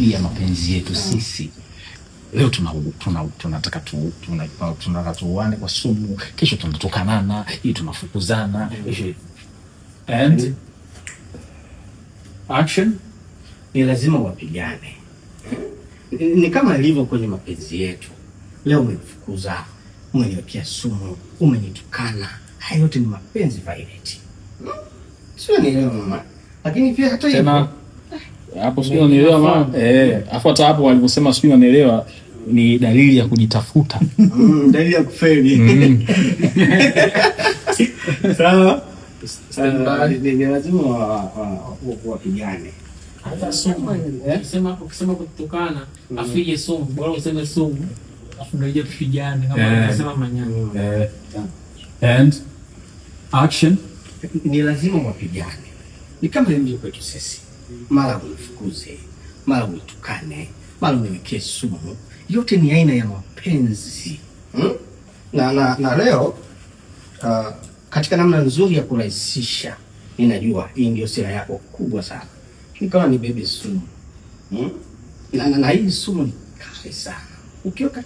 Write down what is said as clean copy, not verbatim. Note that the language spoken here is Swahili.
ya mapenzi yetu sisi. Leo tunataka tuuane kwa sumu, kesho tunatokanana, hii tunafukuzana. And action. Ni lazima wapigane. Ni kama ilivyo kwenye mapenzi yetu. Leo umenifukuza, umeniwekea sumu, umenitukana. Hayo yote ni mapenzi Violet. Sio nielewa mama. Lakini pia hata hivyo hapo sio nielewa mama. Afu hata hapo walivyosema sio nielewa ni dalili ya kujitafuta. Dalili ya kufeli. Sawa. Ni lazima wapigane. Hata sumu. Ukisema kutukana, afije sumu, bora useme sumu. Afu ndio ije tupigane kama unasema manyana. And action. Ni lazima wapigane. Ni kama ilivyo kwetu sisi. Mara unifukuze, mara unitukane, mara uniwekee sumu. Yote ni aina ya mapenzi. Na leo katika namna nzuri ya kurahisisha, ninajua hii ndio sera yako kubwa sana. Nikawa ni bebe sumu. Na hii sumu ni kali sana. Ukiweka